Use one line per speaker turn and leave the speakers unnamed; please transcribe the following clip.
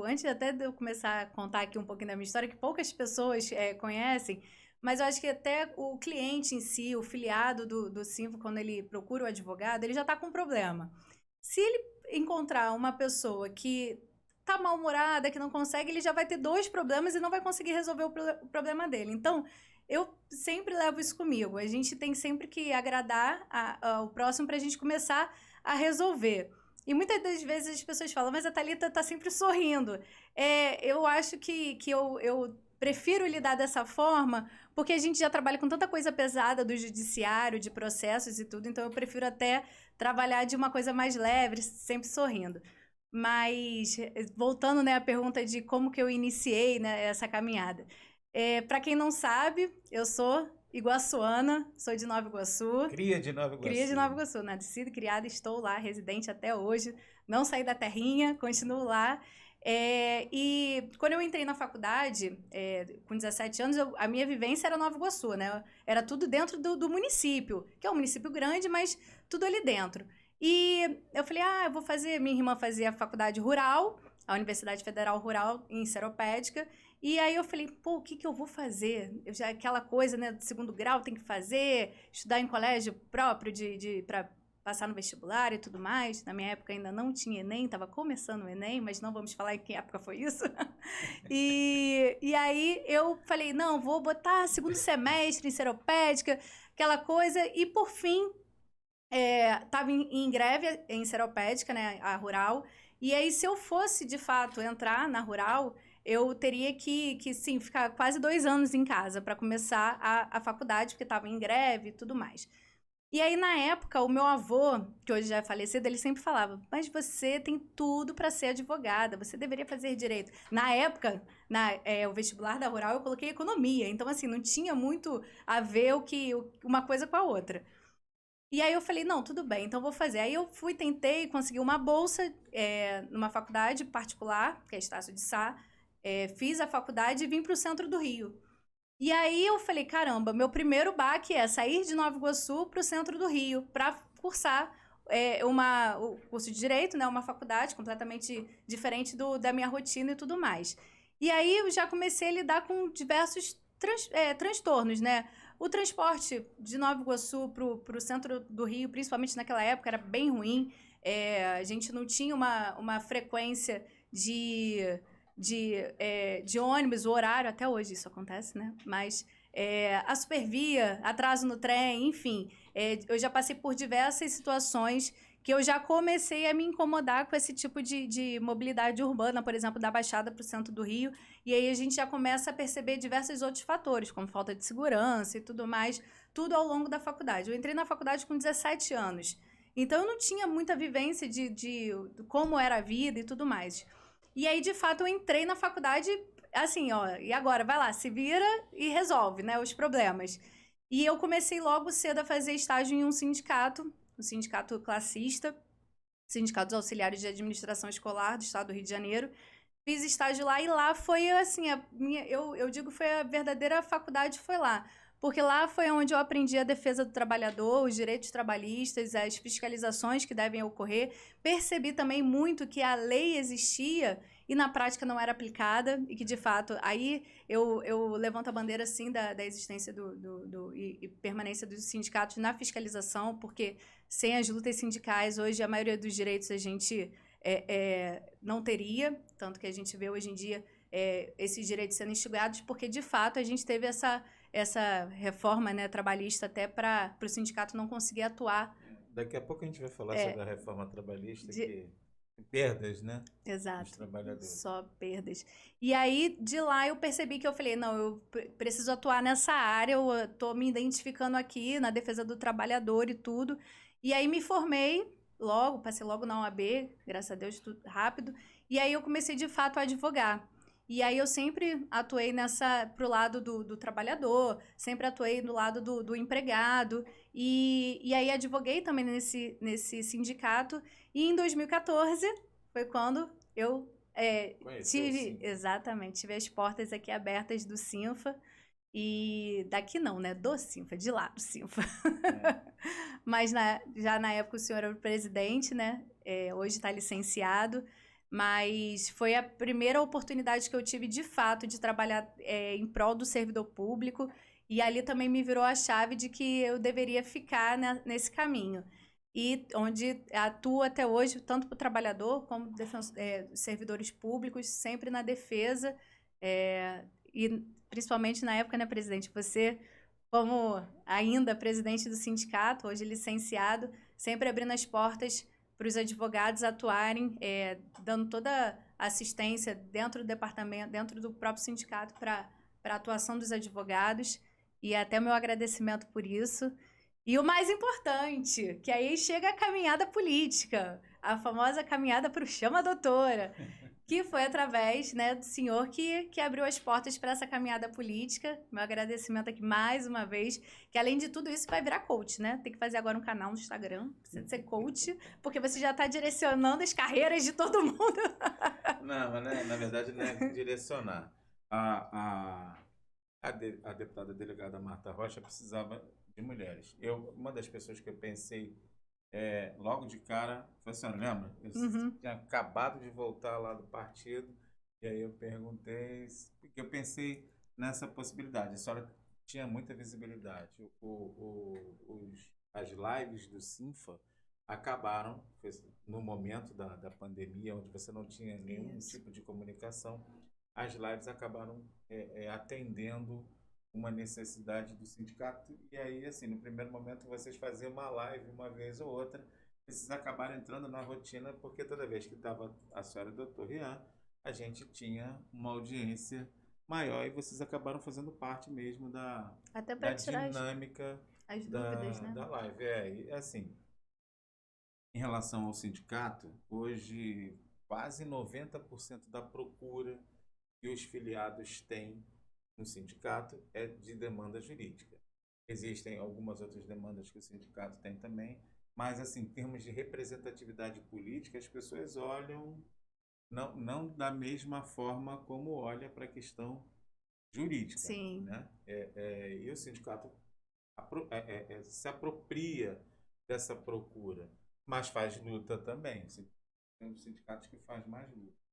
antes até de eu começar a contar aqui um pouquinho da minha história, que poucas pessoas conhecem, mas eu acho que até o cliente em si, o filiado do Sinfo, quando ele procura o advogado, ele já está com um problema. Se ele encontrar uma pessoa que tá mal-humorada, que não consegue, ele já vai ter 2 problemas e não vai conseguir resolver o problema dele. Então, eu sempre levo isso comigo. A gente tem sempre que agradar ao próximo para a gente começar a resolver. E muitas das vezes as pessoas falam, mas a Thalita tá sempre sorrindo. Eu acho que eu prefiro lidar dessa forma, porque a gente já trabalha com tanta coisa pesada do judiciário, de processos e tudo, então eu prefiro até trabalhar de uma coisa mais leve, sempre sorrindo. Mas, voltando, né, à pergunta de como que eu iniciei, né, essa caminhada. Para quem não sabe, eu sou iguaçuana, sou de Nova Iguaçu.
Cria de Nova Iguaçu.
Cria de Nova Iguaçu, nascida e criada, estou lá, residente até hoje. Não saí da terrinha, continuo lá. E quando eu entrei na faculdade, com 17 anos, a minha vivência era Nova Iguaçu, né? Era tudo dentro do município, que é um município grande, mas tudo ali dentro. E eu falei, eu vou fazer... Minha irmã fazia a faculdade rural, a Universidade Federal Rural, em Seropédica. E aí eu falei, pô, o que eu vou fazer? Aquela coisa, né, do 2º grau tem que fazer, estudar em colégio próprio para passar no vestibular e tudo mais. Na minha época ainda não tinha Enem, estava começando o Enem, mas não vamos falar em que época foi isso. E aí eu falei, não, vou botar 2º semestre em Seropédica, aquela coisa. E por fim, estava em greve em Seropédica, né, a rural. E aí se eu fosse, de fato, entrar na rural, eu teria que sim, ficar quase 2 anos em casa para começar a faculdade, porque estava em greve e tudo mais. E aí, na época, o meu avô, que hoje já é falecido, ele sempre falava, mas você tem tudo para ser advogada, você deveria fazer direito. Na época, o vestibular da rural, eu coloquei economia, então, assim, não tinha muito a ver uma coisa com a outra. E aí eu falei, não, tudo bem, então vou fazer. Aí eu tentei conseguir uma bolsa numa faculdade particular, que é Estácio de Sá, fiz a faculdade e vim para o centro do Rio. E aí eu falei, caramba, meu primeiro baque é sair de Nova Iguaçu para o centro do Rio, para cursar o curso de Direito, né, uma faculdade completamente diferente da minha rotina e tudo mais. E aí eu já comecei a lidar com diversos transtornos, né? O transporte de Nova Iguaçu para o centro do Rio, principalmente naquela época, era bem ruim. A gente não tinha uma frequência de ônibus, o horário, até hoje isso acontece, né? Mas a supervia, atraso no trem, enfim. Eu já passei por diversas situações que eu já comecei a me incomodar com esse tipo de mobilidade urbana, por exemplo, da Baixada para o centro do Rio. E aí a gente já começa a perceber diversos outros fatores, como falta de segurança e tudo mais, tudo ao longo da faculdade. Eu entrei na faculdade com 17 anos. Então, eu não tinha muita vivência de como era a vida e tudo mais. E aí, de fato, eu entrei na faculdade assim, ó, e agora? Vai lá, se vira e resolve, né, os problemas. E eu comecei logo cedo a fazer estágio em um sindicato classista, Sindicato dos Auxiliares de Administração Escolar do Estado do Rio de Janeiro. Fiz estágio lá e lá foi, assim, eu digo foi a verdadeira faculdade, foi lá. Porque lá foi onde eu aprendi a defesa do trabalhador, os direitos trabalhistas, as fiscalizações que devem ocorrer. Percebi também muito que a lei existia e na prática não era aplicada e que, de fato, aí eu levanto a bandeira, sim, da existência e permanência dos sindicatos na fiscalização, porque sem as lutas sindicais, hoje, a maioria dos direitos a gente não teria, tanto que a gente vê hoje em dia esses direitos sendo instigados, porque, de fato, a gente teve essa reforma, né, trabalhista até para o sindicato não conseguir atuar.
Daqui a pouco a gente vai falar sobre a reforma trabalhista, que perdas, né?
Exato.
Dos trabalhadores.
Só perdas. E aí, de lá, eu percebi que eu falei, não, eu preciso atuar nessa área, eu estou me identificando aqui na defesa do trabalhador e tudo. E aí me formei logo, passei logo na OAB, graças a Deus, tudo rápido. E aí eu comecei, de fato, a advogar. E aí eu sempre atuei pro lado do trabalhador, sempre atuei do lado do empregado, e aí advoguei também nesse sindicato, e em 2014 foi quando eu tive as portas aqui abertas do Sinfa, e daqui não, né, do Sinfa, de lá do Sinfa. Mas já na época o senhor era o presidente, né, hoje está licenciado. mas foi a primeira oportunidade que eu tive, de fato, de trabalhar em prol do servidor público, e ali também me virou a chave de que eu deveria ficar nesse caminho. E onde atuo até hoje, tanto para o trabalhador como servidores públicos, sempre na defesa, e principalmente na época, né, presidente, você, como ainda presidente do sindicato, hoje licenciado, sempre abrindo as portas para os advogados atuarem, dando toda a assistência dentro do departamento, dentro do próprio sindicato, para a atuação dos advogados, e até meu agradecimento por isso. E o mais importante, que aí chega a caminhada política, a famosa caminhada para o Chama Doutora, que foi através, né, do senhor que abriu as portas para essa caminhada política. Meu agradecimento aqui mais uma vez, que além de tudo isso vai virar coach, né? Tem que fazer agora um canal no Instagram, precisa ser coach, porque você já está direcionando as carreiras de todo mundo.
Não, mas né, na verdade não é direcionar. A deputada delegada Marta Rocha precisava de mulheres. Uma das pessoas que eu pensei logo de cara foi assim, lembra? Eu tinha acabado de voltar lá do partido, e aí eu perguntei, porque eu pensei nessa possibilidade. A senhora tinha muita visibilidade. As lives do Sinfa acabaram no momento da pandemia, onde você não tinha nenhum tipo de comunicação. As lives acabaram atendendo uma necessidade do sindicato, e aí, assim, no primeiro momento vocês faziam uma live uma vez ou outra, e vocês acabaram entrando na rotina, porque toda vez que estava a senhora e o doutor Rian, a gente tinha uma audiência maior, e vocês acabaram fazendo parte mesmo da dinâmica
as dúvidas, né?
da live. E assim, em relação ao sindicato, hoje quase 90% da procura que os filiados têm no sindicato é de demanda jurídica. Existem algumas outras demandas que o sindicato tem também, mas assim, em termos de representatividade política, as pessoas olham não da mesma forma como olha para a questão jurídica.
Sim.
Né? E o sindicato se apropria dessa procura, mas faz luta também. Tem sindicatos que faz mais luta.